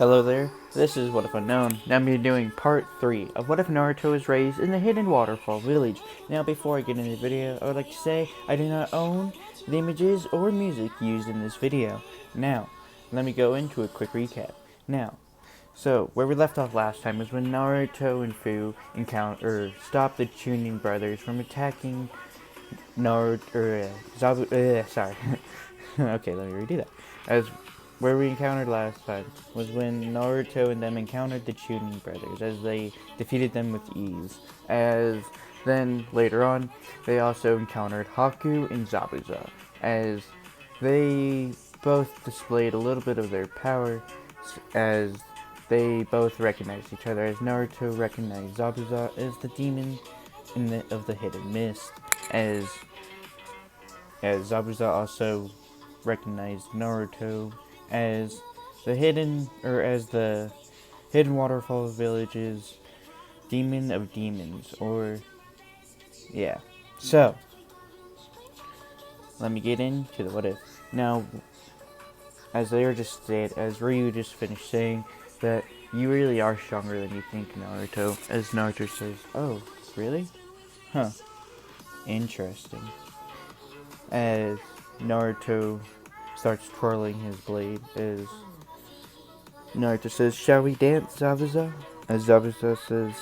Hello there, this is What If Unknown. Now I'm going to be doing part 3 of What If Naruto is raised in the hidden Waterfall village. Now before I get into the video, I would like to say I do not own the images or music used in this video. Now, let me go into a quick recap. So where we left off last time was when Naruto and Fu stopped the Chunin brothers from attacking sorry. Okay, let me redo that. As where we encountered last time was when Naruto and them encountered the Chunin brothers as they defeated them with ease. As then later on, they also encountered Haku and Zabuza as they both displayed a little bit of their power as they both recognized each other, as Naruto recognized Zabuza as the demon of the hidden mist, as Zabuza also recognized Naruto as the hidden waterfall village's demon of demons, or yeah. So let me get into the what if. Now, as Ryu just finished saying that you really are stronger than you think, Naruto. As Naruto says, "Oh, really? Huh. Interesting." As Naruto starts twirling his blade, as Naruto says, "Shall we dance, Zabuza?" As Zabuza says,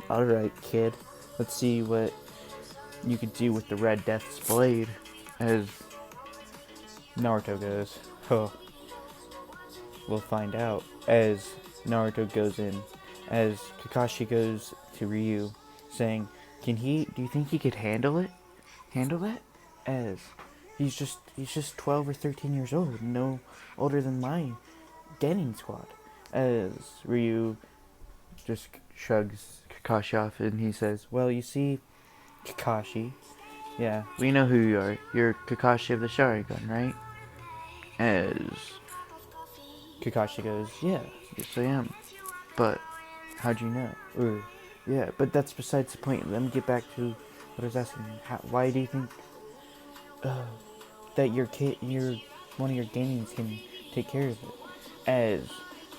"Alright, kid. Let's see what you can do with the Red Death's blade." As Naruto goes, "Oh, we'll find out." As Naruto goes in, as Kakashi goes to Ryu, saying, do you think he could handle it? Handle that? As he's just 12 or 13 years old, no older than my Genin squad. As Ryu just shrugs Kakashi off and he says, "Well, you see, Kakashi, yeah, we know who you are. You're Kakashi of the Sharingan, right?" As Kakashi goes, "Yeah, yes I am. But how'd you know?" Or, "Yeah, but that's besides the point. Let me get back to what I was asking. Why do you think that one of your Genins can take care of it?" As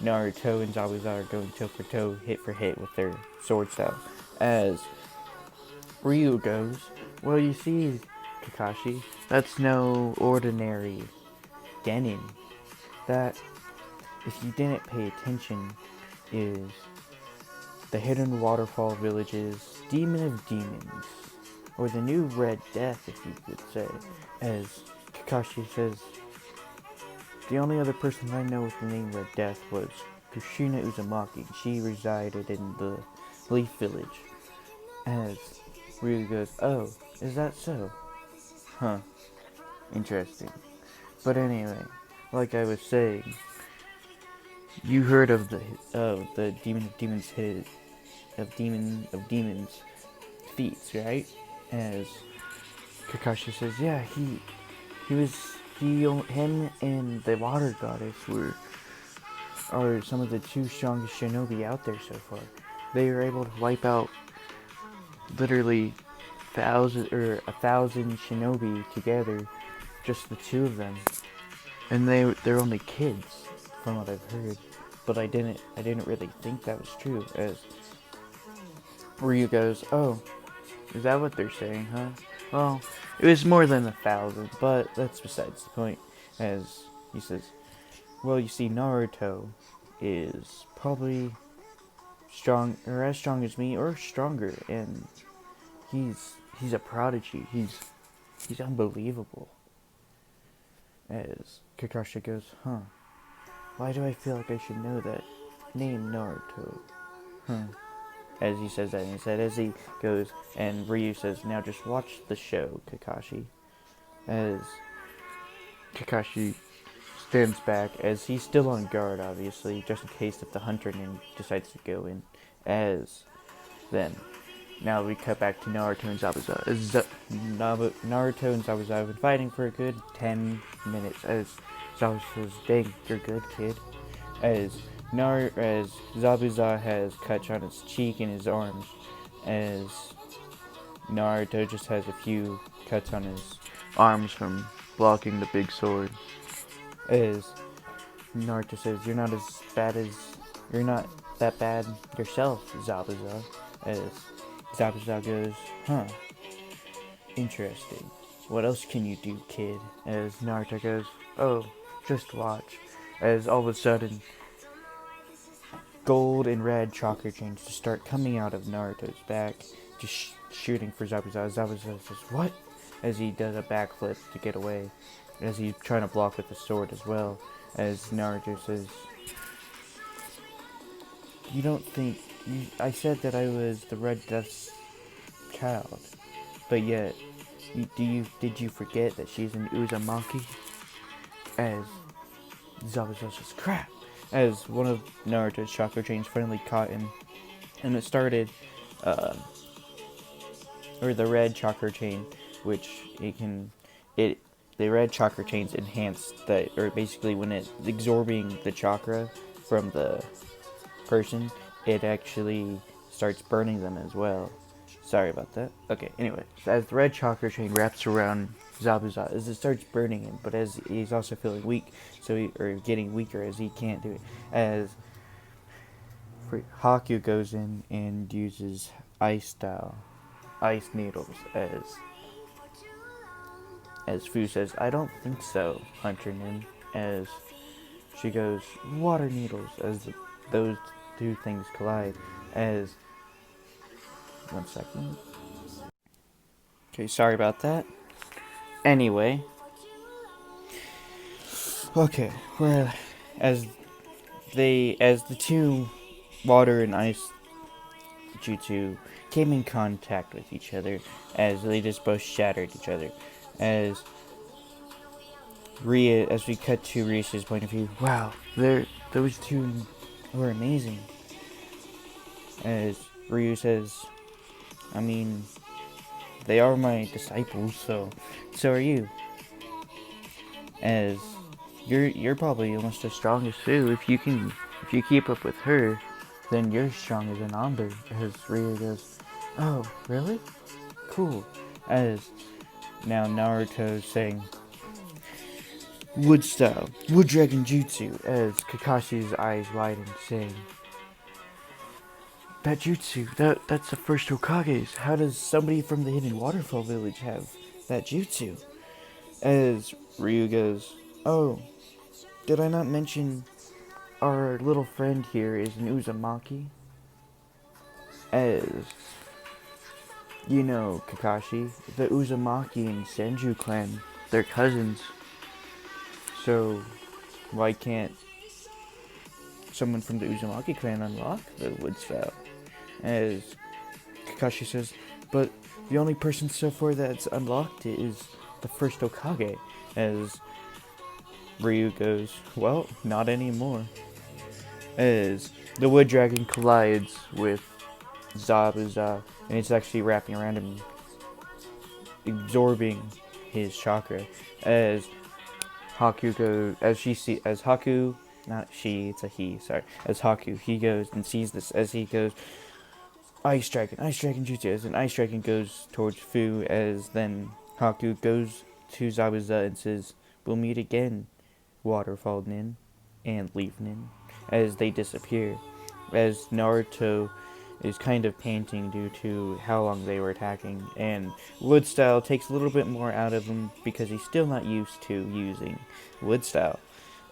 Naruto and Zabuza are going toe for toe, hit for hit with their sword style. As Ryu goes, "Well, you see, Kakashi, that's no ordinary Genin. That, if you didn't pay attention, is the hidden waterfall village's demon of demons, or the new Red Death, if you could say." As Kakashi says, "The only other person I know with the name Red Death was Kushina Uzumaki. She resided in the Leaf Village." As Ryu goes, "Oh, is that so? Huh. Interesting. But anyway, like I was saying, you heard of the Demon of Demons feats, right?" As Kakashi says, "Yeah, him and the Water Goddess are some of the two strongest shinobi out there so far. They were able to wipe out literally a thousand shinobi together, just the two of them, and they're only kids, from what I've heard. But I didn't really think that was true." As Ryu goes, "Oh, is that what they're saying, huh? Well, it was more than 1,000, but that's besides the point." As he says, "Well, you see, Naruto is probably strong, or as strong as me, or stronger, and he's a prodigy. He's unbelievable." As Kakashi goes, "Huh. Why do I feel like I should know that name, Naruto? Huh." As he says that, and he said, as he goes, and Ryu says, "Now just watch the show, Kakashi." As Kakashi stands back, as he's still on guard, obviously, just in case if the Hunter Nin decides to go in. As then, now we cut back to Naruto and Zabuza. Naruto and Zabuza have been fighting for a good 10 minutes. As Zabuza says, "Dang, you're good, kid." As Zabuza has cuts on his cheek and his arms, as Naruto just has a few cuts on his arms from blocking the big sword. As Naruto says, you're not that bad yourself, Zabuza. As Zabuza goes, huh, interesting. What else can you do, kid? As Naruto goes, oh, just watch. As all of a sudden, gold and red chakra chains just start coming out of Naruto's back, just shooting for Zabuza. Zabuza says, what? As he does a backflip to get away, as he's trying to block with the sword as well. As Naruto says, you don't think... I said that I was the Red Death's child, but yet, did you forget that she's an Uzumaki? As Zabuza says, crap! As one of Naruto's chakra chains finally caught him, and it started, or the red chakra chain, which the red chakra chains enhance that, or basically when it's absorbing the chakra from the person, it actually starts burning them as well. Sorry about that. Okay, anyway, as the red chakra chain wraps around Zabuza, as it starts burning him, but as he's also feeling weak, or getting weaker as he can't do it, as Haku goes in and uses ice needles, as Fu says, I don't think so, Hunter Nin, as she goes, water needles, as those two things collide, as, 1 second. Okay, sorry about that. Anyway. Okay, well, as the two water and ice jutsu came in contact with each other, as they just both shattered each other, as we cut to Ria's point of view, wow, those two were amazing. As Ryu says, I mean, they are my disciples, so are you. As you're probably almost as strong as Fu. If you keep up with her, then you're as strong as an Amber. As Ryu goes, oh, really? Cool. As now Naruto's saying, Wood style, Wood Dragon Jutsu, as Kakashi's eyes widen, saying, that jutsu, that's the first Hokage's. How does somebody from the hidden Waterfall village have that jutsu? As Ryu goes, oh, did I not mention our little friend here is an Uzumaki? As, you know, Kakashi, the Uzumaki and Senju clan, they're cousins. So, why can't someone from the Uzumaki clan unlock the wood style? As Kakashi says, but the only person so far that's unlocked it is the first Hokage. As Ryu goes, well, not anymore. As the wood dragon collides with Zabuza, and it's actually wrapping around him, absorbing his chakra. As Haku, not she, it's a he, sorry. As Haku, he goes and sees this, as he goes, Ice Dragon Jutsu, as an Ice Dragon goes towards Fu, as then Haku goes to Zabuza and says, we'll meet again, Waterfall Nin and Leaf Nin, as they disappear. As Naruto is kind of panting due to how long they were attacking, and Wood Style takes a little bit more out of him because he's still not used to using Wood Style.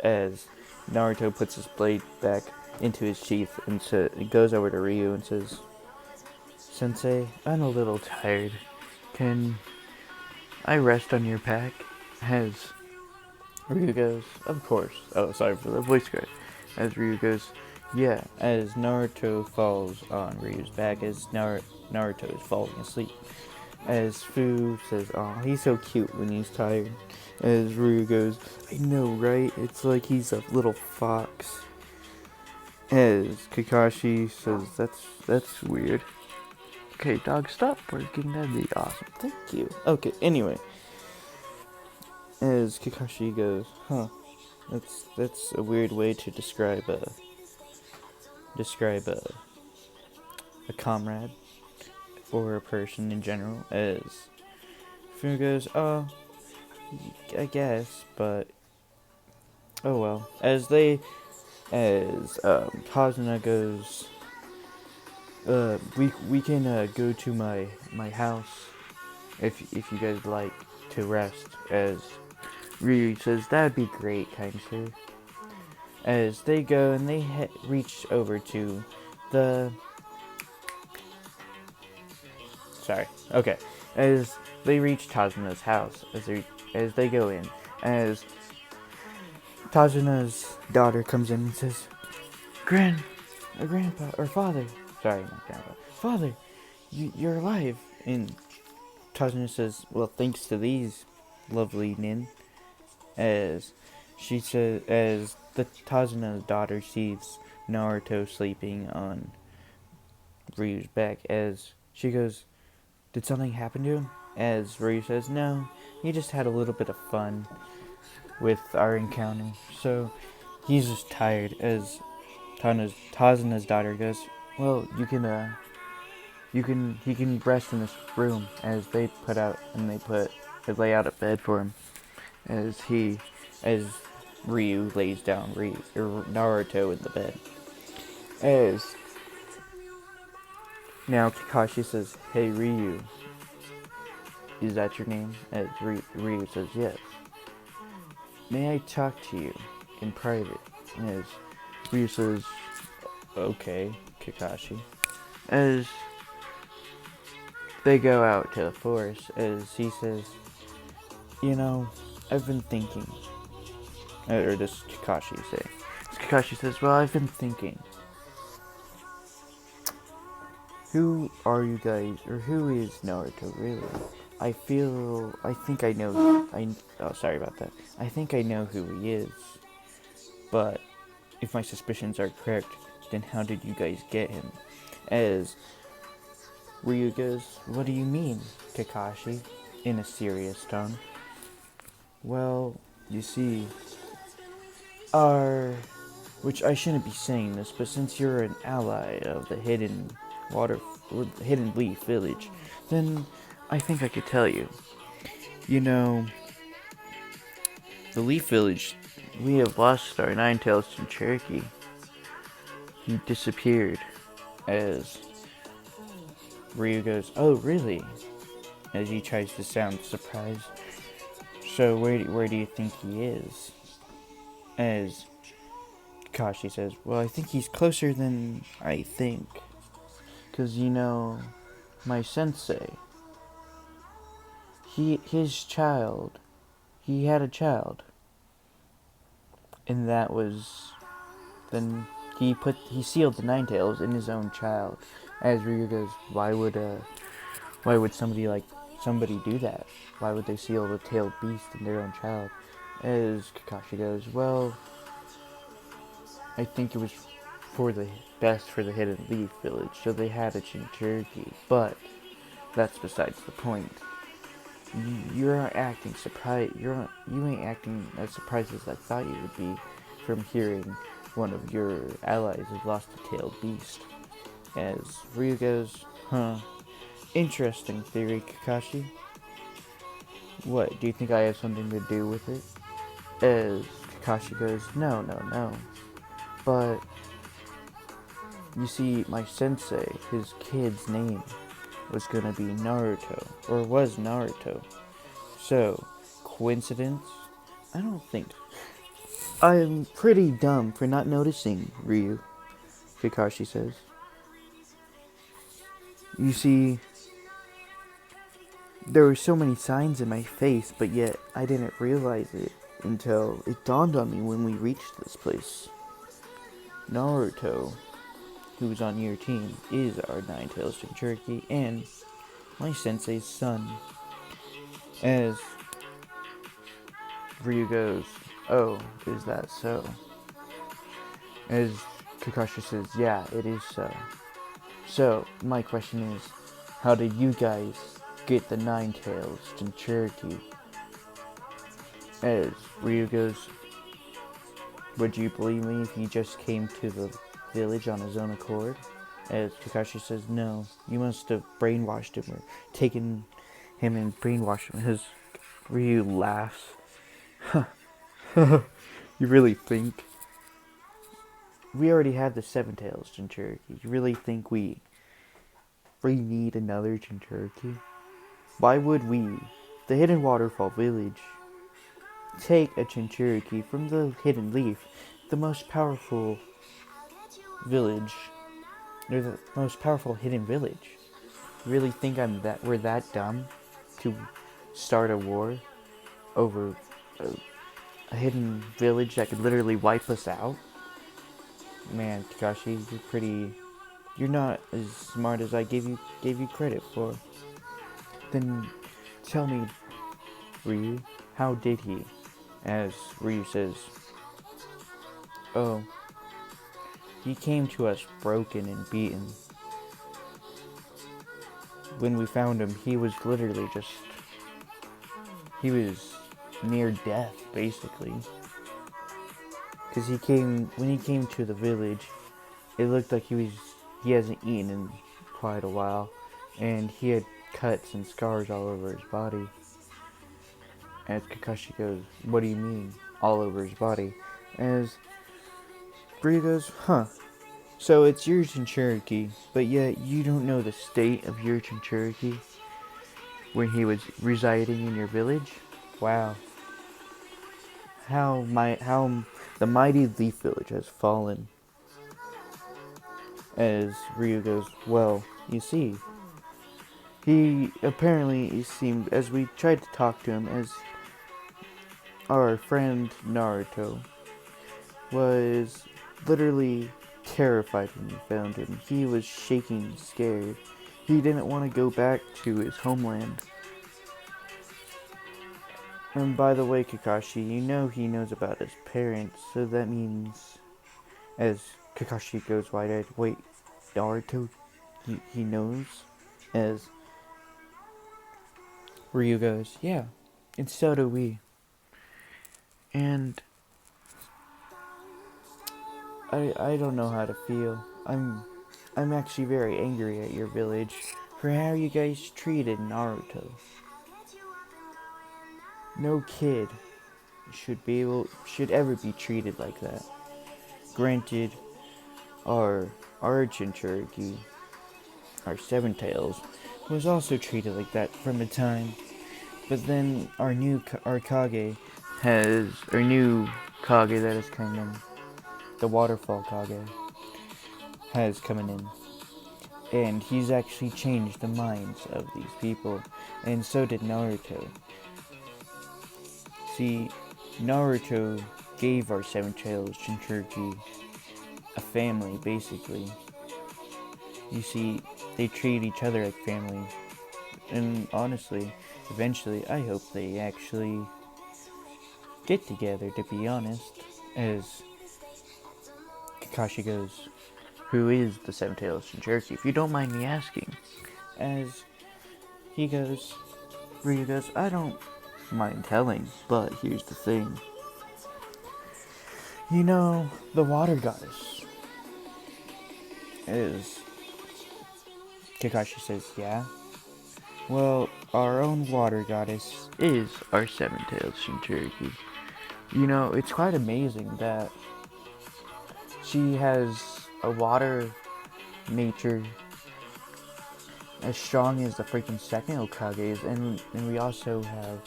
As Naruto puts his blade back into his sheath and goes over to Ryu and says, Sensei, I'm a little tired. Can I rest on your back? As Ryu goes, of course. Oh, sorry for the voice crack. As Ryu goes, yeah. As Naruto falls on Ryu's back, as Naruto is falling asleep. As Fu says, oh, he's so cute when he's tired. As Ryu goes, I know, right? It's like he's a little fox. As Kakashi says, that's weird. Okay, dog, stop working. That'd be awesome. Thank you. Okay, anyway. As Kakashi goes, huh, that's a weird way to describe a comrade or a person in general. As Fu goes, oh, I guess, but Oh well. As Kazuna goes, we can go to my house if you guys like to rest. As Ryu says, that'd be great, kind sir. As they go and they reach over to the. Sorry. Okay. As they reach Tazuna's house, as they go in, as Tazuna's daughter comes in and says, Grandpa, or Father. Sorry, not Grandpa. Father, you're alive. And Tazuna says, well, thanks to these lovely nin. As she says, as the Tazuna's daughter sees Naruto sleeping on Ryu's back, as she goes, did something happen to him? As Ryu says, no, he just had a little bit of fun with our encounter. So he's just tired. As Tazuna's daughter goes, well, he can rest in this room. As they lay out a bed for him. As Ryu lays down Naruto in the bed. As now Kakashi says, hey Ryu, is that your name? As Ryu says, yes. May I talk to you in private? As Ryu says, okay, Kakashi. As they go out to the forest, as he says, you know, I've been thinking. Or does Kakashi say? Kakashi says, well, I've been thinking. Who are you guys, or who is Naruto really? I think I know, sorry about that. I think I know who he is. But if my suspicions are correct, then how did you guys get him? As Ryu goes, what do you mean, Kakashi? In a serious tone. Well, you see, which I shouldn't be saying this, but since you're an ally of the Hidden Leaf Village, then I think I could tell you. You know, the Leaf Village, we have lost our Nine-Tails to Cherokee. He disappeared. As Ryu goes, oh really? As he tries to sound surprised. So where do you think he is? As Kakashi says, well, I think he's closer than I think. Because, you know, my sensei, he had a child. And that was, then he sealed the Nine-Tails in his own child. As Ryu goes, why would somebody do that? Why would they seal the tailed beast in their own child? As Kakashi goes, well, I think it was for the best for the Hidden Leaf Village, so they had a Jinchuriki, but that's besides the point. You're acting surprised. You ain't acting as surprised as I thought you would be from hearing one of your allies has lost a tailed beast. As Ryu goes, huh? Interesting theory, Kakashi. What, do you think I have something to do with it? As Kakashi goes, no. But, you see, my sensei, his kid's name was gonna be Naruto, or was Naruto. So, coincidence? I don't think. I'm pretty dumb for not noticing, Ryu, Kakashi says. You see, there were so many signs in my face, but yet I didn't realize it until it dawned on me when we reached this place. Naruto, who's on your team, is our Nine-Tails Jinchuriki and my sensei's son. As Ryu goes, oh, is that so? As Kakashi says, yeah, it is so. So, my question is, how did you guys get the Nine-Tails Jinchuriki? As Ryu goes, would you believe me if he just came to the village on his own accord? As Kakashi says, no, you must have brainwashed him or taken him and brainwashed him. As Ryu laughs. You really think we already have the Seven Tails Jinchuriki? You really think we need another Jinchuriki? Why would we, the Hidden Waterfall Village, take a Jinchuriki from the Hidden Leaf, the most powerful village, or the most powerful hidden village? You really think we're that dumb to start a war over a hidden village that could literally wipe us out? Man, Kakashi, you're not as smart as I gave you credit for. Then tell me, Ryu, how did he? As Ryu says, oh, he came to us broken and beaten. When we found him, he was literally he was near death, basically. Because when he came to the village, it looked like he hasn't eaten in quite a while, and he had cuts and scars all over his body. As Kakashi goes, what do you mean, all over his body? As Ryu goes, huh, so it's your Jinchuriki, but yet you don't know the state of your Jinchuriki when he was residing in your village? Wow. How the mighty Leaf Village has fallen. As Ryu goes, well, you see, it seemed, as we tried to talk to him, as our friend Naruto was literally terrified when we found him. He was shaking, scared. He didn't want to go back to his homeland. And by the way, Kakashi, you know he knows about his parents, so that means, as Kakashi goes wide-eyed, wait, Naruto, he knows? As Ryu goes, yeah, and so do we. And I don't know how to feel. I'm actually very angry at your village for how you guys treated Naruto. No kid should ever be treated like that. Granted, our Jinchuriki, our Seven Tails, was also treated like that from a time. But then our new Kage that has come in, the Waterfall Kage, has come in. And he's actually changed the minds of these people. And so did Naruto. See, Naruto gave our Seven Tails Jinchuriki a family, basically. You see, they treat each other like family. And honestly, eventually, I hope they actually get together, to be honest. As Kakashi goes, who is the Seven Tails Jinchuriki, if you don't mind me asking? As Ryu goes, I don't mind telling, but here's the thing. You know, the water goddess is... Kakashi says, yeah? Well, our own water goddess is our Seven Tails Jinchuriki. You know, it's quite amazing that she has a water nature as strong as the freaking second Hokage's, and we also have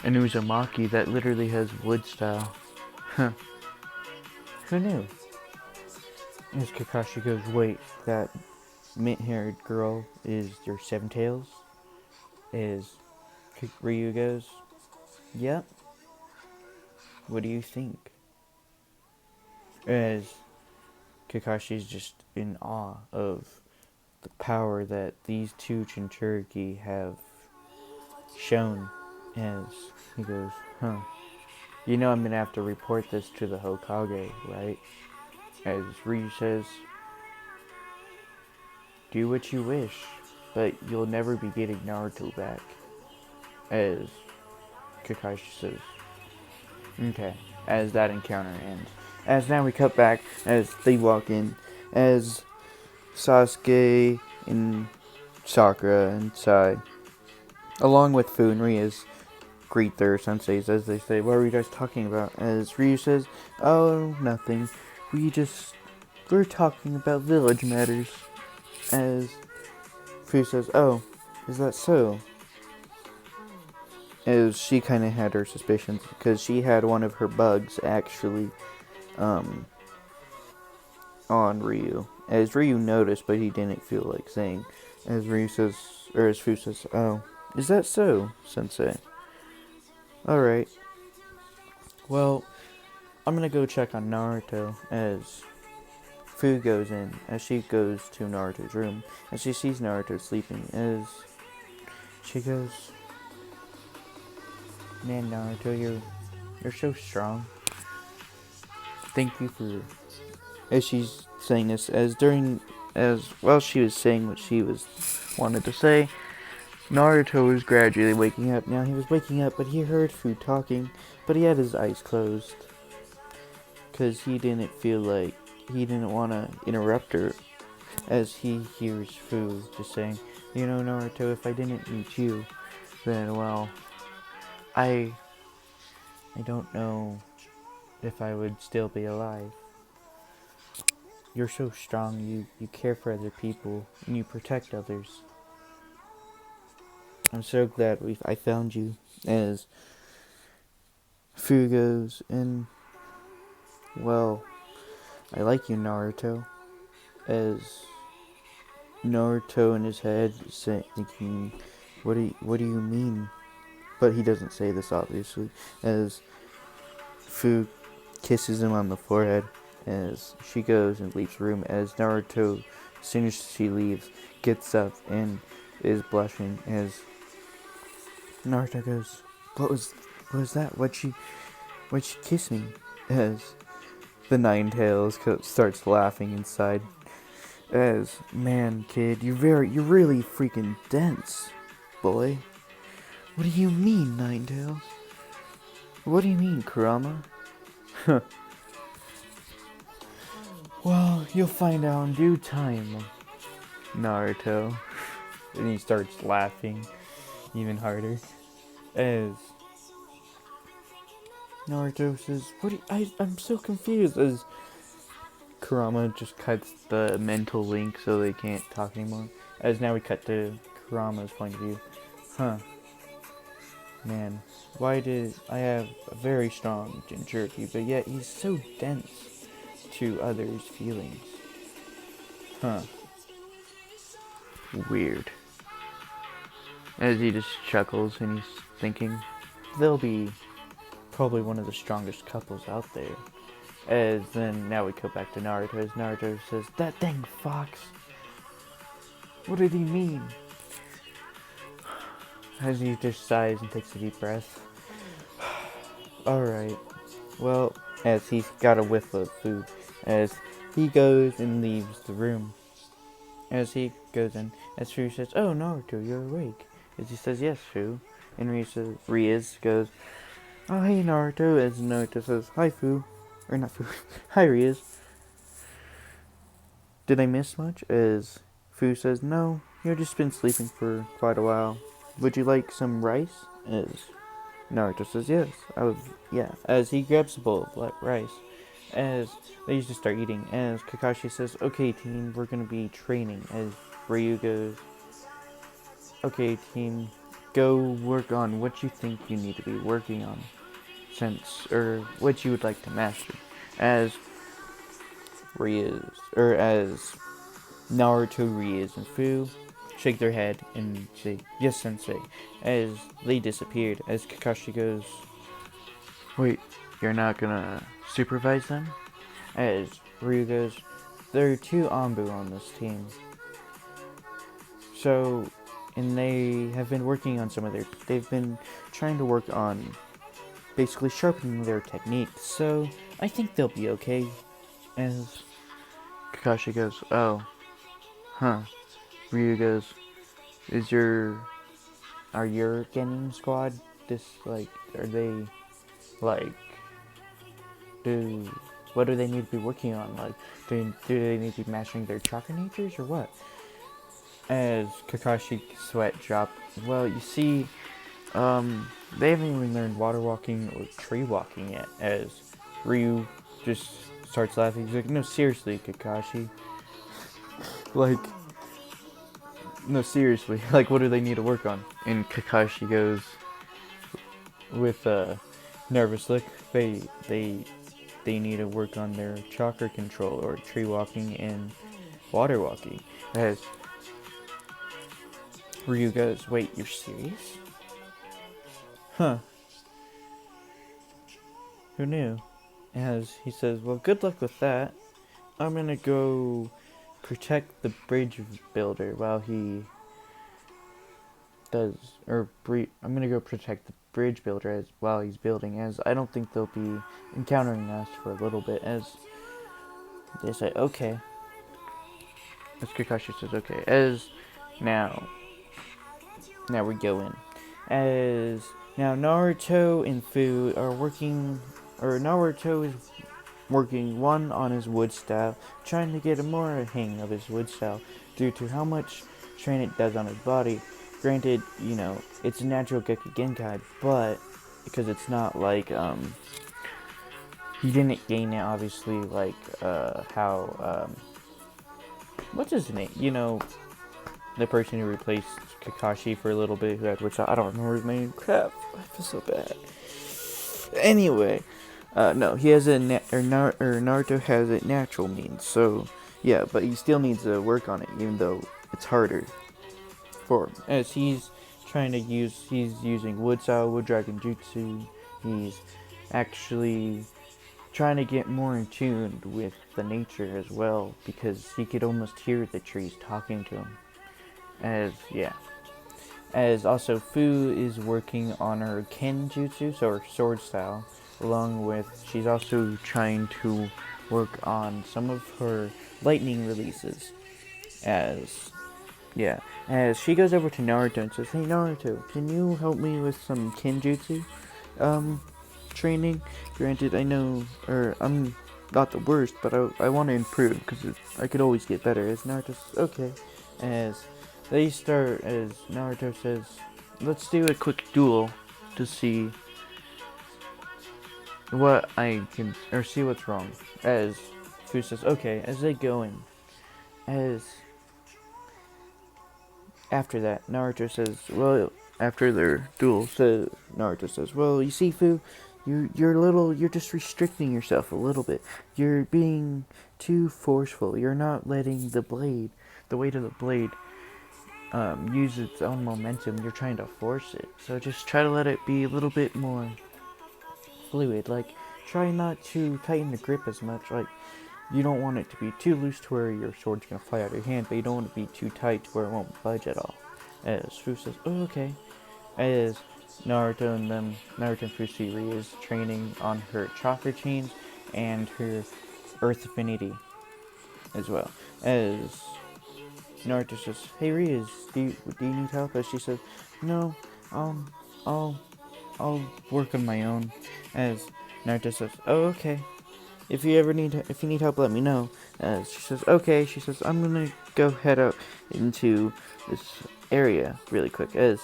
an Uzumaki that literally has wood style. Huh. Who knew? As Kakashi goes, wait, that mint-haired girl is your Seven Tails? As Ryu goes, yep. What do you think? As Kakashi's just in awe of the power that these two Jinchuriki have shown. As he goes, huh. You know I'm gonna have to report this to the Hokage, right? As Ryu says, do what you wish, but you'll never be getting Naruto back. As Kakashi says, okay, as that encounter ends. As now we cut back as they walk in, as Sasuke and Sakura and Sai, along with Fu and Rias, greet their senseis as they say, what are you guys talking about? As Ryu says, oh, nothing. We're talking about village matters. As Fu says, oh, is that so? As she kind of had her suspicions, because she had one of her bugs actually on Ryu. As Ryu noticed, but he didn't feel like saying. As Fu says, oh, is that so, Sensei? Alright. Well, I'm gonna go check on Naruto as Fu goes in, as she goes to Naruto's room, as she sees Naruto sleeping, as she goes, man, Naruto, you're so strong. Thank you for, as she's saying this, while she was saying what she wanted to say, Naruto was gradually waking up. Now he was waking up, but he heard Fu talking, but he had his eyes closed. Because he didn't want to interrupt her, as he hears Fu just saying, you know, Naruto, if I didn't meet you, then, well, I don't know if I would still be alive. You're so strong, you care for other people, and you protect others. I'm so glad I found you, as Fu goes, and, well, I like you, Naruto, as Naruto in his head thinking, what do you mean? But he doesn't say this, obviously, as Fu kisses him on the forehead as she goes and leaves the room, as Naruto, as soon as she leaves, gets up and is blushing, as Naruto goes, what was that? Why'd she kiss me? As the Nine Tails starts laughing inside. As, man, kid, you're really freaking dense, boy. What do you mean, Nine Tails? What do you mean, Kurama? Well, you'll find out in due time, Naruto. And he starts laughing even harder. As Naruto says, I'm so confused, as Kurama just cuts the mental link so they can't talk anymore. As now we cut to Kurama's point of view. Huh. Man, why did I have a very strong Jinchuriki, but yet he's so dense to others' feelings? Huh. Weird. As he just chuckles and he's thinking, they'll be probably one of the strongest couples out there. As then now we go back to Naruto, as Naruto says, that dang fox! What did he mean? As he just sighs and takes a deep breath. Alright. Well, as he's got a whiff of food, as he goes and leaves the room. As he goes in, as Fu says, oh, Naruto, you're awake. As he says, yes, Fu. And Riz goes, oh, hey, Naruto. As Naruto says, hi, Fu. Or not Fu. Hi, Riz. Did I miss much? As Fu says, no, you've just been sleeping for quite a while. Would you like some rice? As Naruto says, yes. As he grabs a bowl of rice. As they just start eating. As Kakashi says, okay, team, we're going to be training. As Ryu goes, okay, team, go work on what you think you need to be working on. Or what you would like to master. As Naruto, Riz, and Fu shake their head and say, yes, sensei, as they disappeared. As Kakashi goes, wait, you're not gonna supervise them? As Ryu goes, there are 2 Anbu on this team. So, and they have been working on they've been trying to work on basically sharpening their techniques, so I think they'll be okay. As Kakashi goes, oh, huh. Ryu goes, are your Genin squad are they, what do they need to be working on? Do they need to be mastering their chakra natures, or what? As Kakashi sweat dropped, well, you see, they haven't even learned water walking or tree walking yet, as Ryu just starts laughing. He's like, no, seriously, Kakashi. Like, no, seriously. Like, what do they need to work on? And Kakashi goes with a nervous look. They need to work on their chakra control, or tree walking and water walking. As Ryu goes, wait, you're serious? Huh. Who knew? As he says, well, good luck with that. I'm gonna go protect the bridge builder while he does, I'm gonna go protect the bridge builder while he's building, as I don't think they'll be encountering us for a little bit. As they say, okay. As Kakashi says, okay. As now we go in. As now Naruto and Fu are working, or Naruto is working one on his wood style, trying to get a more hang of his wood style due to how much strain it does on his body. Granted, it's a natural Geku Genkai, but because it's not like he didn't gain it obviously like how what's his name? The person who replaced Kakashi for a little bit, who had which I don't remember his name. Crap, I feel so bad. Anyway, no, he has Naruto has a natural means, so yeah, but he still needs to work on it, even though it's harder for him, as he's using wood style, wood dragon jutsu. He's actually trying to get more in tune with the nature as well, because he could almost hear the trees talking to him. As also Fu is working on her kenjutsu, so her sword style, along with she's also trying to work on some of her lightning releases. As she goes over to Naruto and says, "Hey Naruto, can you help me with some kenjutsu training? Granted, I know, I'm not the worst, but I want to improve, because I could always get better." As Naruto says, okay. As they start, as Naruto says, let's do a quick duel to see what I can, or see what's wrong. As Fu says, okay. As they go in, as after that, Naruto says, well, after their duel, Naruto says, well, you see, Fu, you're just restricting yourself a little bit. You're being too forceful. You're not letting the weight of the blade, use its own momentum. You're trying to force it. So just try to let it be a little bit more fluid. Like, try not to tighten the grip as much. Like, you don't want it to be too loose to where your sword's gonna fly out of your hand, but you don't want it to be too tight to where it won't budge at all. As Fu says, oh, okay. As Naruto and Fu see Ria's training on her chakra chains and her earth affinity as well. As Naruto says, hey Rias, do you need help? As she says, no, I'll work on my own. As Naruto says, oh, okay. If you need help, let me know. She says, okay. She says, I'm gonna go head out into this area really quick. As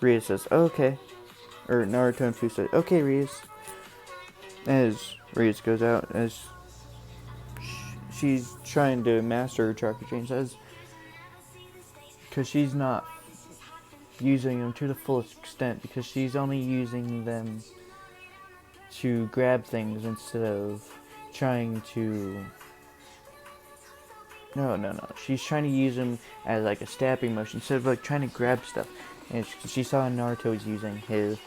Ria says, oh, okay. Or Naruto and Fu say, okay, Rias. As Rias goes out, as she's trying to master her chakra chains, because she's not using them to the fullest extent, because she's only using them to grab things instead of trying to... No. She's trying to use them as like a stabbing motion instead of like trying to grab stuff. And she saw Naruto was using his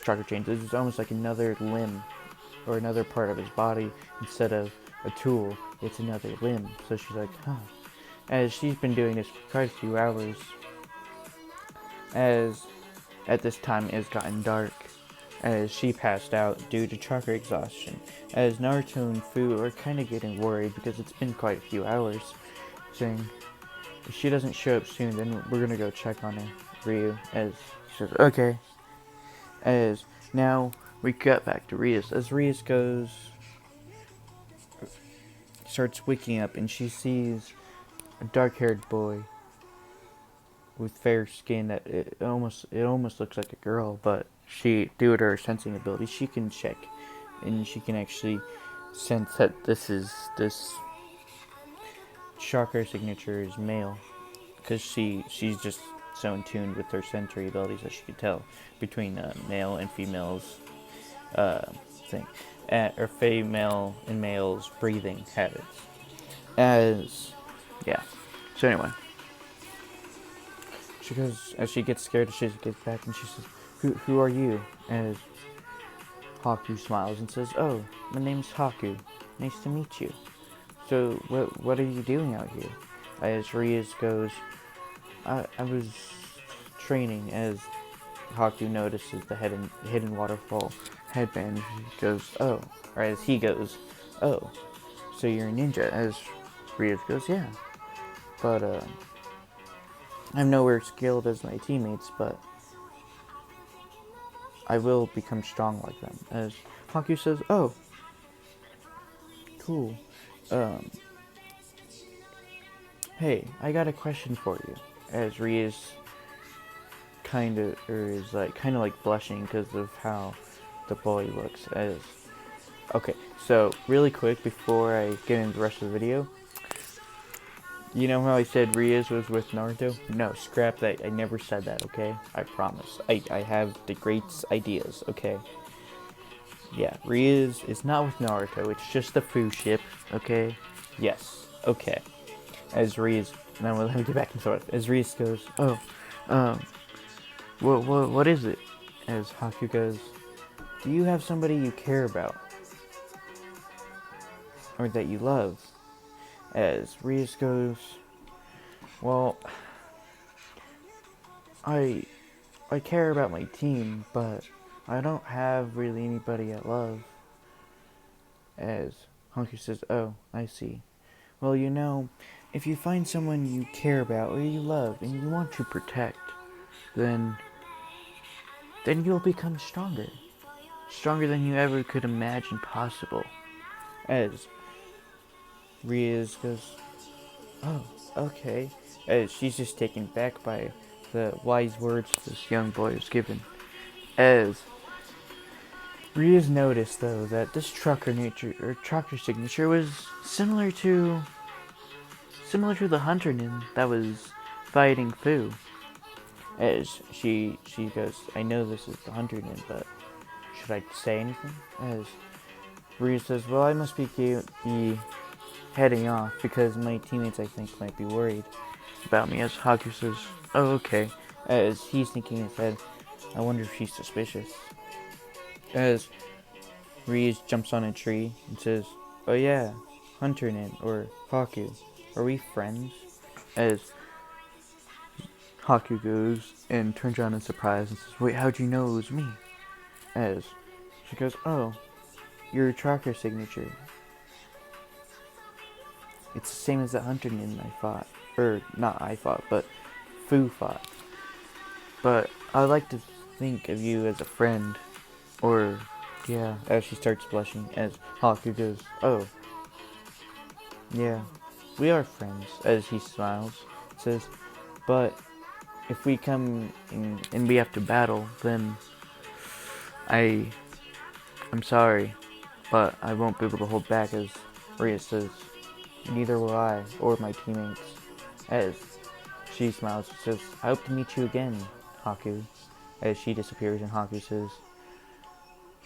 chakra chains. It was almost like another limb or another part of his body instead of a tool. It's another limb. So she's like, huh. As she's been doing this for quite a few hours. As at this time it has gotten dark, as she passed out due to chakra exhaustion. As Naruto and Fu are kind of getting worried because it's been quite a few hours, saying, if she doesn't show up soon, then we're gonna go check on her, Ryu. As she says, okay. As now we cut back to Rias. As Rias starts waking up, and she sees a dark-haired boy with fair skin that it almost looks like a girl, but she, due to her sensing ability, she can check, and she can actually sense that this chakra signature is male, because she's just so in tune with her sensory abilities that she can tell between male and females uh, thing, or female and males breathing habits. As yeah. So anyway, she goes, as she gets scared, she gets back and she says, "Who are you?" As Haku smiles and says, "Oh, my name's Haku. Nice to meet you. So what are you doing out here?" As Rias goes, I was training." As Haku notices the hidden waterfall headband, he goes, "Oh," or as he goes, "Oh, so you're a ninja?" As Rias goes, "Yeah, but I'm nowhere skilled as my teammates, but I will become strong like them." As Haku says, "Oh, cool. Um, hey, I got a question for you." As Rias kind of like blushing because of how the boy looks. As okay, so really quick before I get into the rest of the video, you know how I said Rias was with Naruto? No, scrap that. I never said that, okay? I promise. I have the great ideas, okay? Yeah, Rias is not with Naruto. It's just the Fu ship, okay? Yes, okay. As Rias, now let me get back into it. As Rias goes, "Oh, um, what is it?" As Haku goes, "Do you have somebody you care about? Or that you love?" As Rias goes, "Well, I care about my team, but I don't have really anybody I love." As Haku says, "Oh, I see. Well, you know, if you find someone you care about or you love and you want to protect, then you'll become stronger. Stronger than you ever could imagine possible." As Rias goes, "Oh, okay." As she's just taken back by the wise words this young boy is given. As Rias noticed, though, that this trucker signature was similar to the hunter nin that was fighting Fu. As she goes, "I know this is the hunter nin, but should I say anything?" As Rias says, "Well, I must be heading off because my teammates, I think, might be worried about me." As Haku says, "Oh, okay." As he's thinking in his head, "I wonder if she's suspicious." As Rias jumps on a tree and says, "Oh yeah, Hunter Nin or Haku, are we friends?" As Haku goes and turns around in surprise and says, "Wait, how'd you know it was me?" As she goes, "Oh, your tracker signature. It's the same as the Hunter Nin I fought. Or, not I fought, but Fu fought. But I like to think of you as a friend." Or, yeah, as she starts blushing, as Haku goes, "Oh, yeah, we are friends." As he smiles, says, "But if we come in, and we have to battle, then I'm sorry, but I won't be able to hold back." As Ria says, "Neither will I, or my teammates." As she smiles and says, "I hope to meet you again, Haku." As she disappears and Haku says,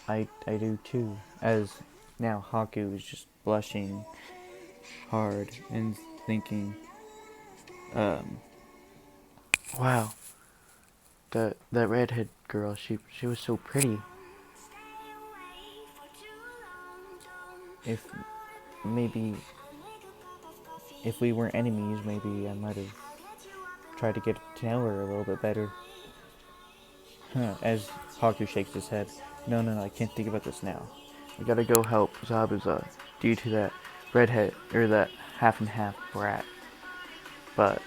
I do too." As now Haku is just blushing hard and thinking, wow, that redhead girl, she was so pretty. If maybe if we weren't enemies, maybe I might have tried to get to know her a little bit better. As Haku shakes his head, no, I can't think about this now. I gotta go help Zabuza due to that redhead, or that half and half brat. But,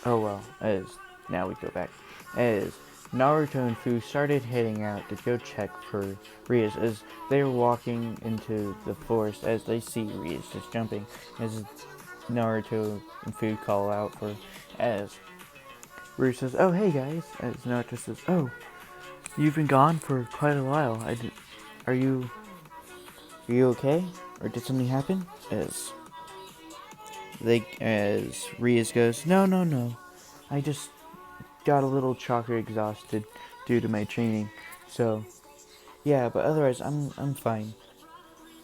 oh well, as now we go back. As Naruto and Fu started heading out to go check for Rias. As they were walking into the forest, as they see Rias just jumping, as Naruto and Fu call out for, as Ryu says, "Oh, hey guys." As Naruto says, "Oh, you've been gone for quite a while. Are you okay? Or did something happen?" As Rias goes, "No, no, no. I just got a little chakra exhausted due to my training. So, yeah, but otherwise I'm fine."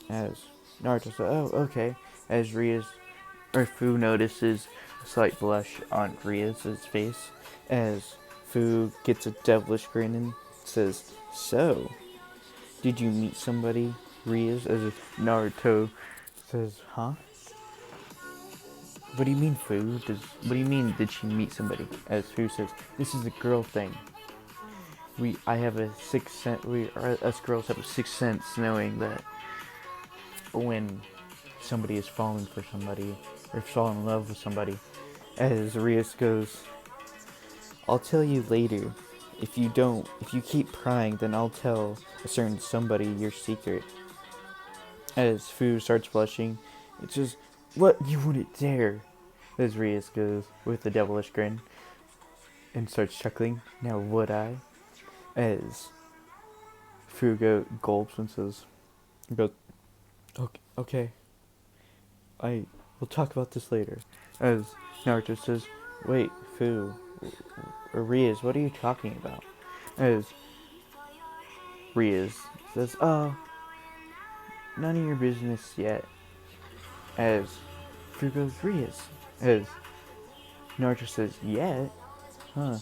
As Naruto says, "Oh, okay." As Fu notices a slight blush on Rias' face as Fu gets a devilish grin and says, "So, did you meet somebody, Rias?" As Naruto says, "Huh? What do you mean, Fu? What do you mean, did she meet somebody?" As Fu says, "This is a girl thing. I have a sixth sense. Us girls have a sixth sense, knowing that when somebody is falling for somebody or falling in love with somebody." As Rias goes, "I'll tell you later. If you keep prying, then I'll tell a certain somebody your secret." As Fu starts blushing, it says, "What? You wouldn't dare." As Rias goes with a devilish grin and starts chuckling, "Now would I?" As Fu gulps and says, "Okay, okay. We'll talk about this later." As Naruto says, "Wait, Fu, or Rias, what are you talking about?" As Rias says, "Oh, none of your business yet." As Fu goes, "Rias." As Naruto says, "Yet? Huh?"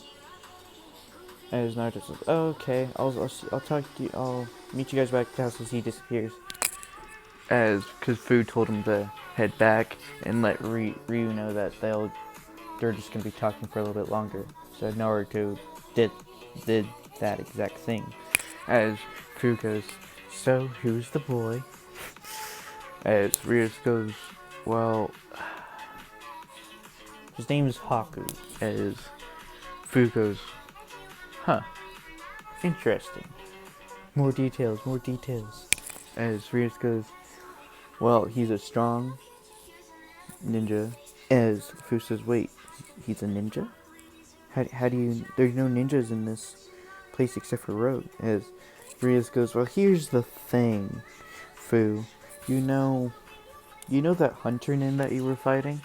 As Naruto says, "Oh, okay, I'll talk to you, I'll meet you guys back at the house," as he disappears. Because Fu told him to head back and let Ryu know that they're just going to be talking for a little bit longer. So Naruto did that exact thing. As Fu goes, "So, who's the boy?" As Ryu goes, "Well, his name is Haku." As Fu goes, "Huh, interesting. More details, more details." As Ryu goes, "Well, he's a strong ninja." As Fu says, "Wait, he's a ninja? How do you... There's no ninjas in this place except for Rogue." As Rias goes, "Well, here's the thing, Fu. You know that hunter nin that you were fighting?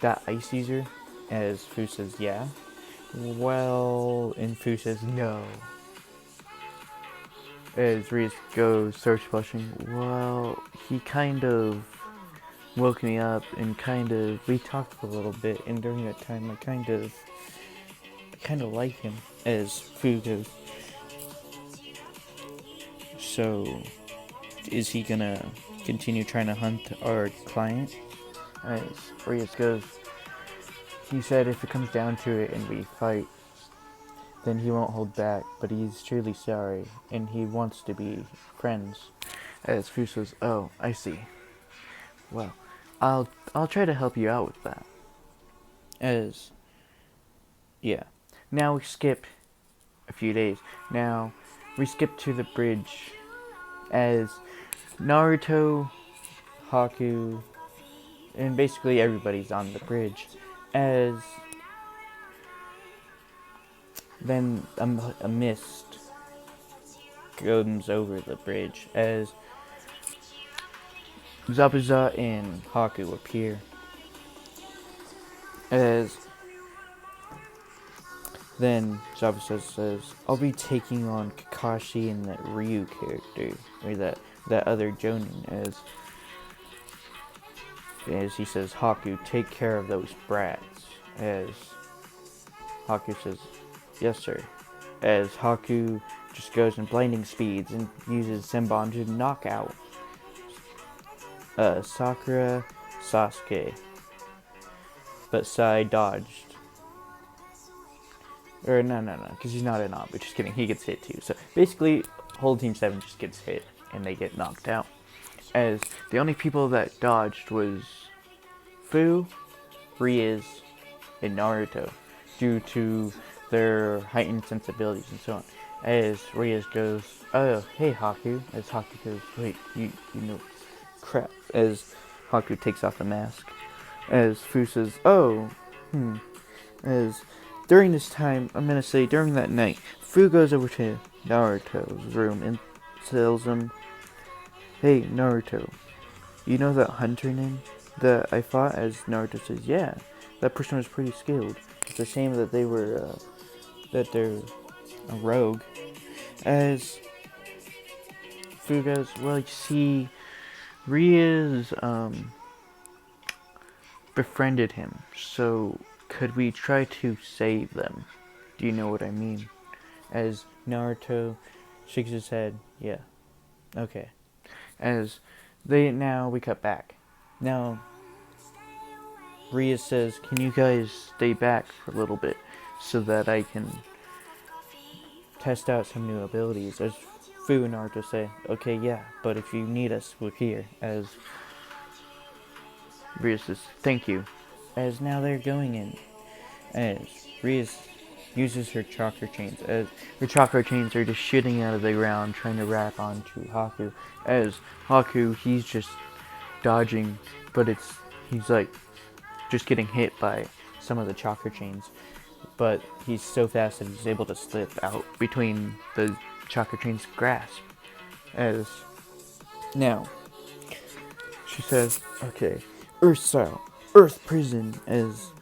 That ice user?" As Fu says, "Yeah." "Well," and Fu says, "No." As Rias starts blushing, "Well, he kind of woke me up and we talked for a little bit, and during that time I kind of like him." As Fu goes, "So, is he gonna continue trying to hunt our client?" As Rias goes, "He said if it comes down to it and we fight, then he won't hold back, but he's truly sorry, and he wants to be friends." As Fu says, "Oh, I see. Well, I'll try to help you out with that." As, yeah. Now we skip a few days. Now we skip to the bridge as Naruto, Haku, and basically everybody's on the bridge. As then a mist comes over the bridge as Zabuza and Haku appear. As then Zabuza says, "I'll be taking on Kakashi and that Ryu character, or that other Jonin." As he says, "Haku, take care of those brats." As Haku says, "Yes, sir." As Haku just goes in blinding speeds and uses Senbon to knock out Sakura, Sasuke, but Sai dodged. Or no, because he's not in on, but just kidding, he gets hit too. So basically, whole Team 7 just gets hit and they get knocked out. As the only people that dodged was Fu, Rias, and Naruto, due to their heightened sensibilities and so on. As Rias goes, "Oh, hey Haku." As Haku goes, "Wait, you know, crap." As Haku takes off the mask. As Fu says, "Oh, As during this time, I'm gonna say during that night, Fu goes over to Naruto's room and tells him, "Hey, Naruto, you know that hunter name that I fought?" As Naruto says, "Yeah, that person was pretty skilled. It's a shame that that they're a rogue." As Fu goes, "Well, you see, Ria's befriended him, so could we try to save them? Do you know what I mean?" As Naruto shakes his head, "Yeah, okay." As we cut back. Now, Ria says, "Can you guys stay back for a little bit so that I can test out some new abilities?" As Fu and Naruto say, "Okay, yeah, but if you need us, we're here." As Ria says, "Thank you." As now they're going in. As Ria uses her chakra chains. As her chakra chains are just shooting out of the ground, trying to wrap onto Haku. As Haku, he's just dodging, but he's like just getting hit by some of the chakra chains. But he's so fast that he's able to slip out between the chakra chains' grasp. As now, she says, "Okay, Earth style, Earth prison." As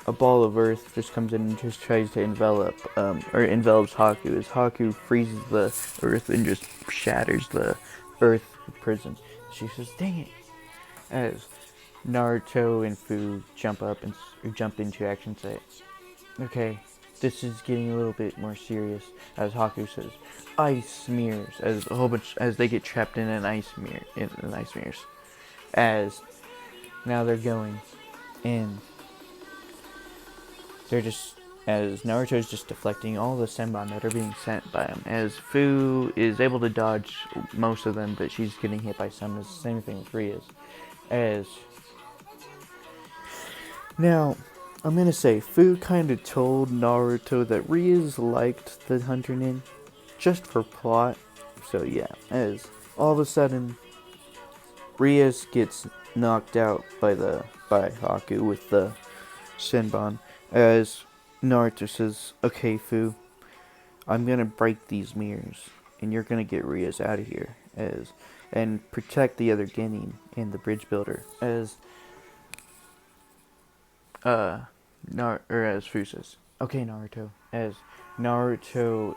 a ball of earth just comes in and just tries to envelops Haku, as Haku freezes the earth and just shatters the earth prison. She says, "Dang it!" As Naruto and Fu jump into action, say, "Okay, this is getting a little bit more serious." As Haku says, "Ice mirrors," as they get trapped in an ice mirrors. As now they're going in. As Naruto's just deflecting all the senbon that are being sent by him. As Fu is able to dodge most of them, but she's getting hit by some. It's the same thing with Ria's. As now, I'm gonna say Fu kind of told Naruto that Ria's liked the Hunter Nin just for plot. So yeah, as all of a sudden, Rias gets knocked out by Haku with the senbon. As Naruto says, "Okay, Fu, I'm gonna break these mirrors, and you're gonna get Rias out of here, and protect the other Genin and the bridge builder." As as Fu says, "Okay, Naruto." As Naruto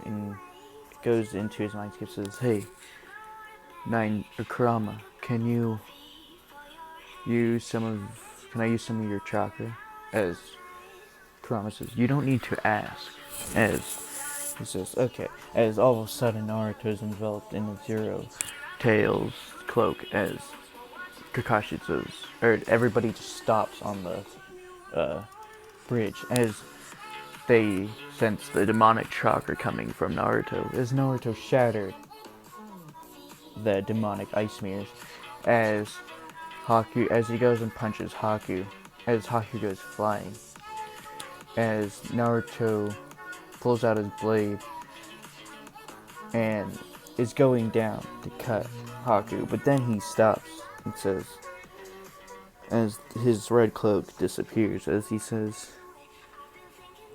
goes into his mind, says, "Hey, Kurama, can I use some of your chakra?" As Kurama says, "You don't need to ask." As he says, "Okay." As all of a sudden Naruto is enveloped in a Zero Tails cloak. As Kakashi says, or everybody just stops on the bridge as they sense the demonic chakra coming from Naruto. As Naruto shattered the demonic ice mirrors, as he goes and punches Haku, as Haku goes flying, as Naruto pulls out his blade and is going down to cut Haku, but then he stops and says, as his red cloak disappears, as he says,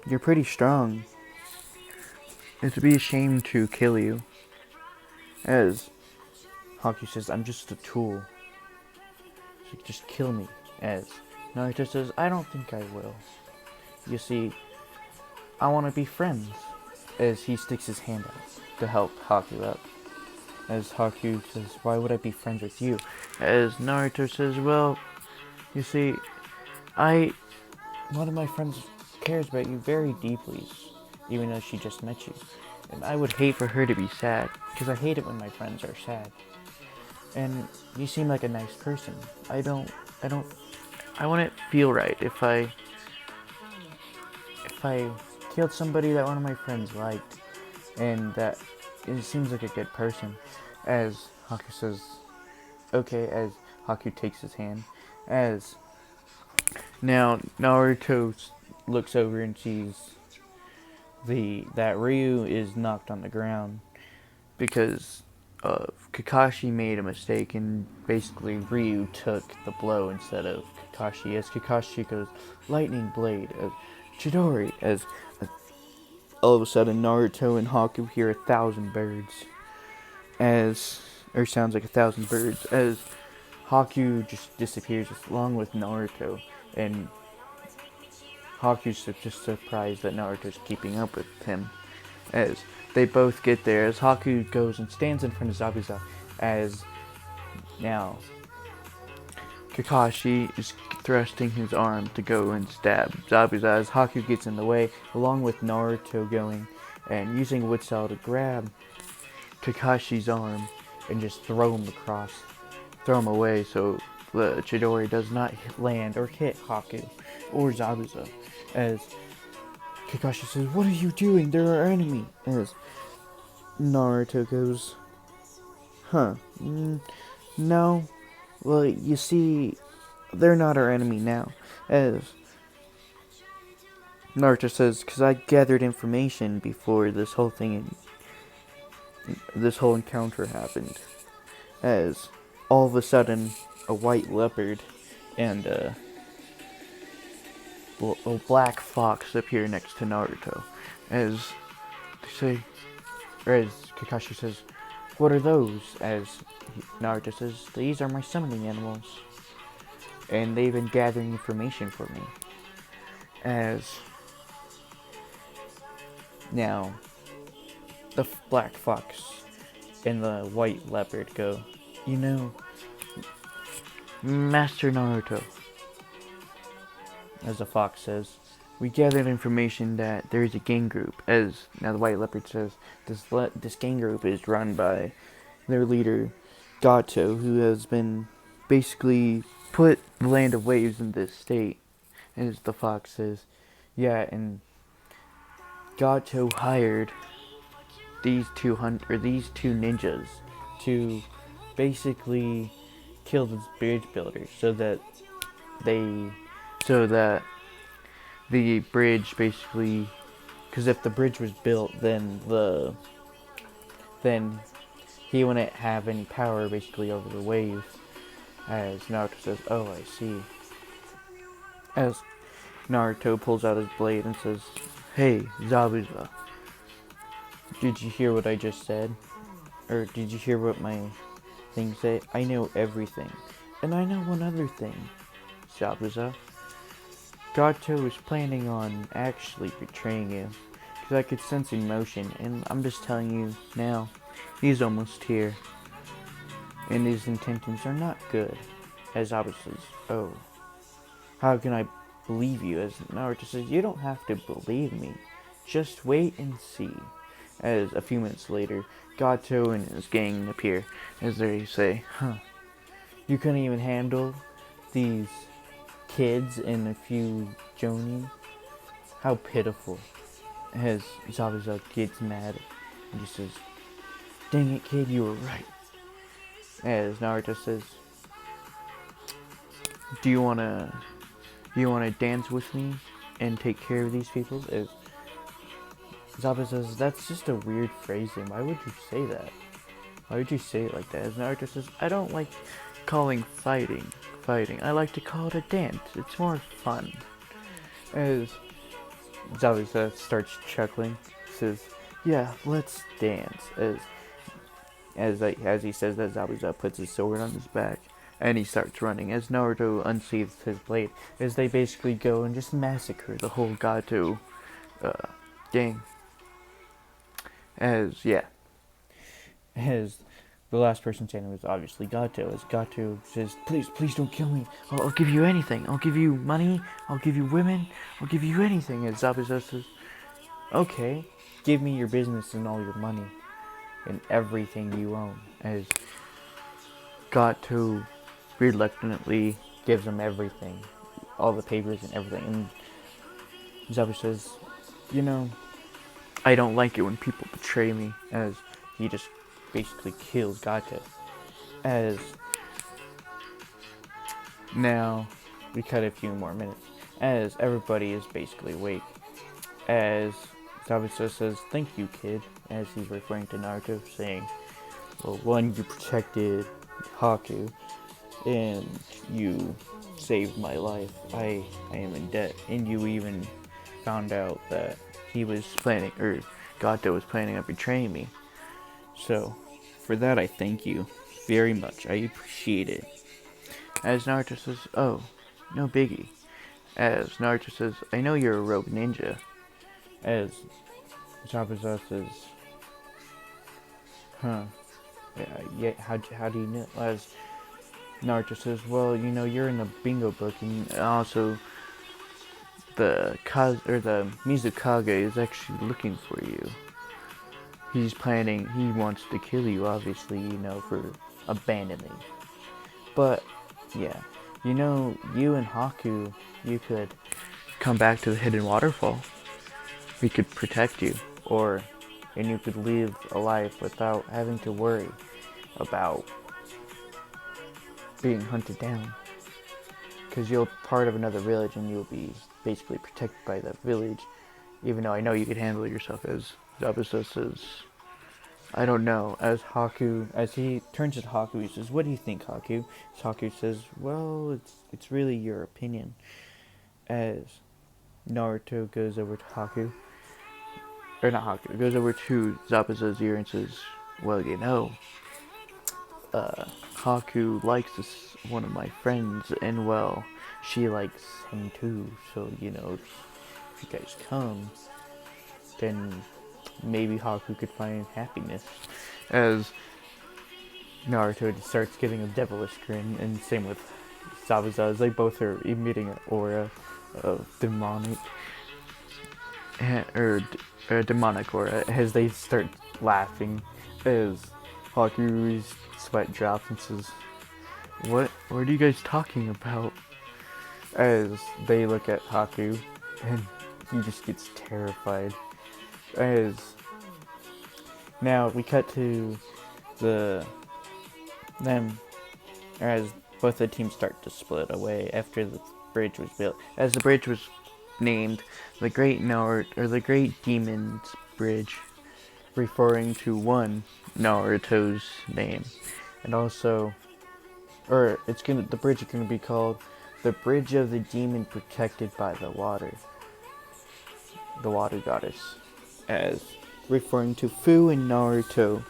"You're pretty strong. It'd be a shame to kill you." As Haku says, "I'm just a tool. So just kill me." As Naruto says, "I don't think I will. You see, I want to be friends." As he sticks his hand out to help Haku up. As Haku says, "Why would I be friends with you?" As Naruto says, "Well, you see, one of my friends cares about you very deeply, even though she just met you. And I would hate for her to be sad, because I hate it when my friends are sad. And you seem like a nice person. I wouldn't feel right if I killed somebody that one of my friends liked, and that it seems like a good person." As Haku says, "Okay," as Haku takes his hand. As now Naruto looks over and sees that Ryu is knocked on the ground because Kakashi made a mistake, and basically Ryu took the blow instead of Kakashi. As Kakashi goes, "Lightning Blade," Chidori, as all of a sudden Naruto and Haku hear 1,000 birds, or sounds like 1,000 birds, as Haku just disappears along with Naruto, and Haku's just surprised that Naruto's keeping up with him, as they both get there, as Haku goes and stands in front of Zabuza, as now Kakashi is thrusting his arm to go and stab Zabuza, as Haku gets in the way, along with Naruto going and using Wood Cell to grab Kakashi's arm and just throw him away so the Chidori does not land or hit Haku or Zabuza. As Kakashi says, "What are you doing? They're our enemy." As Naruto goes, "Huh, no. Well, you see, they're not our enemy now." As Naruto says, "Because I gathered information before this whole encounter happened." As all of a sudden, a white leopard and a black fox appear next to Naruto. As Kakashi says, "What are those?" As Naruto says, "These are my summoning animals, and they've been gathering information for me." As now, the black fox and the white leopard go, "You know, Master Naruto," as the fox says, "we gathered information that there is a gang group." As now the white leopard says, this gang group is run by their leader, Gato, who has been basically put the Land of Waves in this state. As the fox says, "Yeah, and Gato hired these two ninjas to basically kill the bridge builders so that the bridge basically, because if the bridge was built, then he wouldn't have any power basically over the wave." As Naruto says, "Oh, I see." As Naruto pulls out his blade and says, "Hey, Zabuza, did you hear what I just said? Or did you hear what my thing said? I know everything. And I know one other thing, Zabuza. Gato was planning on actually betraying you, because I could sense emotion, and I'm just telling you now, he's almost here. And his intentions are not good." As Zabuza says, "Oh, how can I believe you?" As Naruto says, "You don't have to believe me. Just wait and see." As a few minutes later, Gato and his gang appear, as they say, "Huh, you couldn't even handle these kids and a few Jonin? How pitiful." As Zabuza gets mad and just says, "Dang it, kid, you were right." As Naruto says, Do you wanna dance with me and take care of these people?" As Zabuza says, "That's just a weird phrasing. Why would you say that? Why would you say it like that?" As Naruto says, "I don't like calling fighting. I like to call it a dance. It's more fun." As Zabuza starts chuckling, says, "Yeah, let's dance." As he says that, Zabuza puts his sword on his back and he starts running. As Naruto unsheathes his blade, as they basically go and just massacre the whole Gato gang. As the last person standing was obviously Gato. As Gato says, please don't kill me. I'll give you anything. I'll give you money. I'll give you women. I'll give you anything." As Zabuza says, "Okay, give me your business and all your money and everything you own." As Gato reluctantly gives him everything, all the papers and everything. And Zabuza says, "You know, I don't like it when people betray me." As he just basically kills Gato. As now we cut a few more minutes as everybody is basically awake. As Zabuza says, "Thank you, kid," as he's referring to Naruto, saying, "Well, one, you protected Haku, and you saved my life. I am in debt, and you even found out that he was planning, or Gato was planning on betraying me. So, for that I thank you very much. I appreciate it. As Naruto says, oh, no biggie. As Naruto says, I know you're a rogue ninja. As Zabuza says, huh, yeah, how do you know? As Naruto says, well, you know, you're in the bingo book, and also the Mizukage is actually looking for you. He wants to kill you, obviously, you know, for abandoning. But, yeah, you know, you and Haku, you could come back to the hidden waterfall. We could protect you, and you could live a life without having to worry about being hunted down. Because you're part of another village and you'll be basically protected by that village. Even though I know you could handle yourself, as Zabuza says. I don't know. As he turns to Haku, he says, what do you think, Haku? As Haku says, well, it's really your opinion. As Naruto goes over to Haku, or not Haku, goes over to Zabuza's ear and says, well, you know, Haku likes one of my friends, and well, she likes him too, so, you know, if you guys come, then maybe Haku could find happiness. As Naruto starts getting a devilish grin, and same with Zabuza, as they both are emitting an aura of demonic, or demonic aura, as they start laughing, as Haku's sweat drops and says, what are you guys talking about? As they look at Haku, and he just gets terrified. As now we cut to them as both the teams start to split away after the bridge was built. As the bridge was named the Great Demon's Bridge, referring to one Naruto's name, and also, the bridge is gonna be called the Bridge of the Demon Protected by the Water Goddess, as referring to Fu and Naruto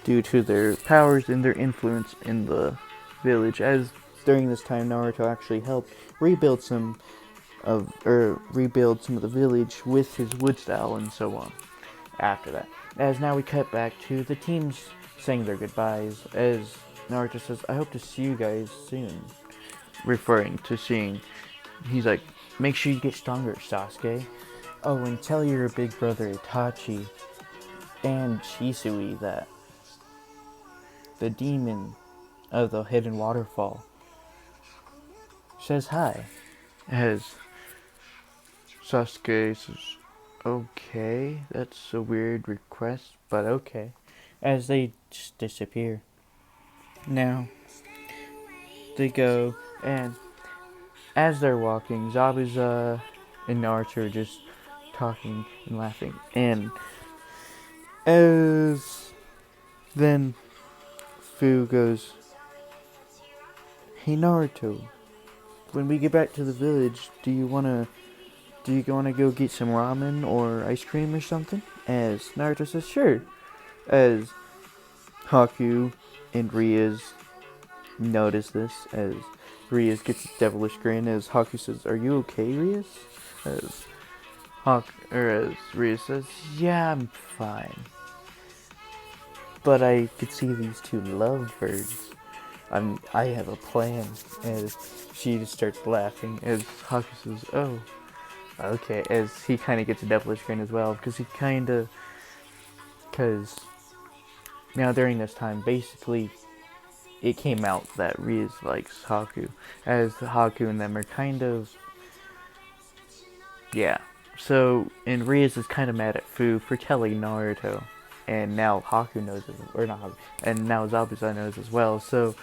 due to their powers and their influence in the village. As during this time, Naruto actually helped rebuild some of the village with his wood style and so on. After that, as now we cut back to the teams saying their goodbyes. As Naruto says, "I hope to see you guys soon," referring to seeing. He's like, "Make sure you get stronger, Sasuke. Oh, and tell your big brother Itachi and Shisui that the demon of the hidden waterfall says hi." As Sasuke says, "Okay, that's a weird request, but okay." As they just disappear. Now, they go, and as they're walking, Zabuza and Naruto are just talking and laughing. And as then Fu goes, "Hey Naruto, when we get back to the village, do you wanna go get some ramen or ice cream or something?" As Naruto says, "Sure." As Haku and Rias notice this, as Rias gets a devilish grin, as Haku says, "Are you okay, Rias?" As Rias says, "Yeah, I'm fine. But I could see these two lovebirds. I have a plan." As she just starts laughing, as Haku says, "Oh, okay." As he kind of gets a devilish grin as well, because now during this time, basically, it came out that Rias likes Haku, as Haku and them are kind of, yeah. So, and Rias is kind of mad at Fu for telling Naruto, and now Haku knows it, or not Haku, and now Zabuza knows as well. So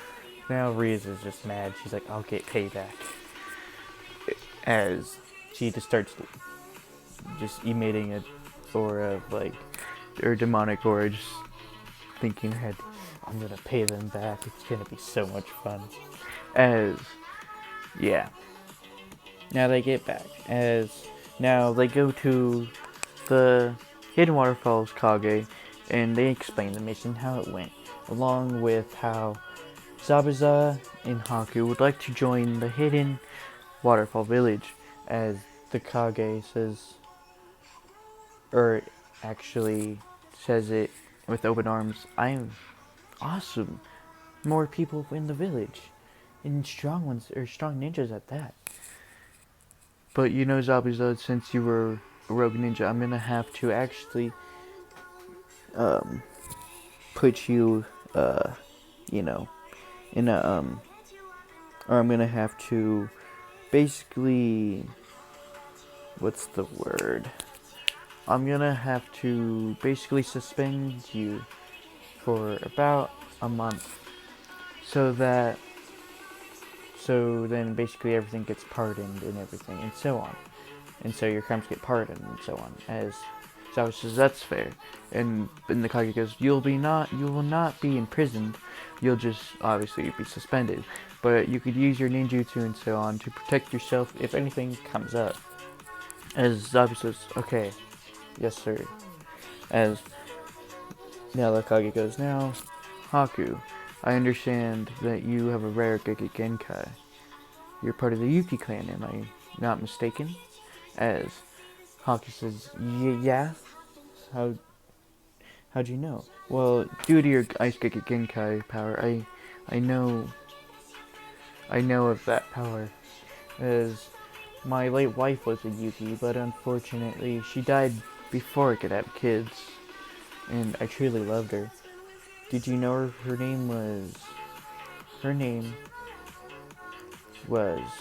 now Rias is just mad. She's like, "I'll get payback." As she just starts just emitting a aura of or demonic aura, just thinking ahead, "I'm gonna pay them back. It's gonna be so much fun." As, yeah. Now they get back. As Now they go to the Hidden Waterfalls Kage, and they explain the mission, how it went, along with how Zabuza and Haku would like to join the Hidden Waterfall Village, as the Kage says, or actually says it with open arms, I'm awesome. More people in the village, and strong ones, or strong ninjas at that. But you know, Zabuza, since you were a rogue ninja, I'm gonna have to actually put you, you know, in a or I'm gonna have to basically, what's the word? I'm gonna have to basically suspend you for about a month, so then basically everything gets pardoned and everything, and so on. And so your crimes get pardoned, and so on. As Zabu says, that's fair. And the Kage goes, you will not be imprisoned. You'll just obviously be suspended. But you could use your ninjutsu and so on to protect yourself if anything comes up. As Zabu says, okay, yes sir. As now the Kage goes, now, Haku, I understand that you have a rare Geki Genkai. You're part of the Yuki clan, am I not mistaken? As Haku says, yeah? How'd you know? Well, due to your Ice Geki Genkai power, I know of that power. As my late wife was a Yuki, but unfortunately she died before I could have kids. And I truly loved her. Did you know her name was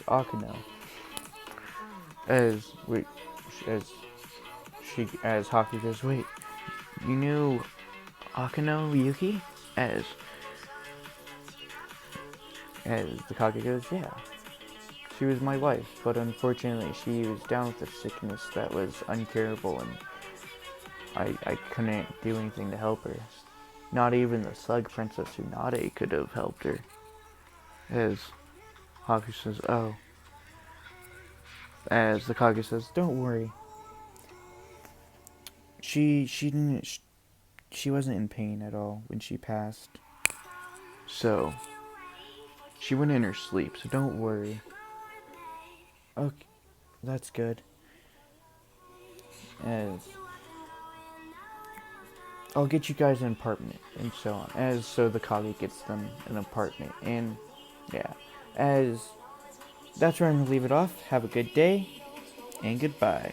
Akano? As Haku goes, wait, you knew Akano Yuki? As the Kage goes, yeah. She was my wife, but unfortunately she was down with a sickness that was uncurable, and I couldn't do anything to help her. Not even the Slug Princess Tsunade could have helped her. As Haku says, oh. As the Kage says, don't worry. She wasn't in pain at all when she passed. So she went in her sleep, so don't worry. Okay, that's good. As I'll get you guys an apartment, and so on. As so the Kage gets them an apartment, and yeah. As that's where I'm gonna leave it off. Have a good day, and goodbye.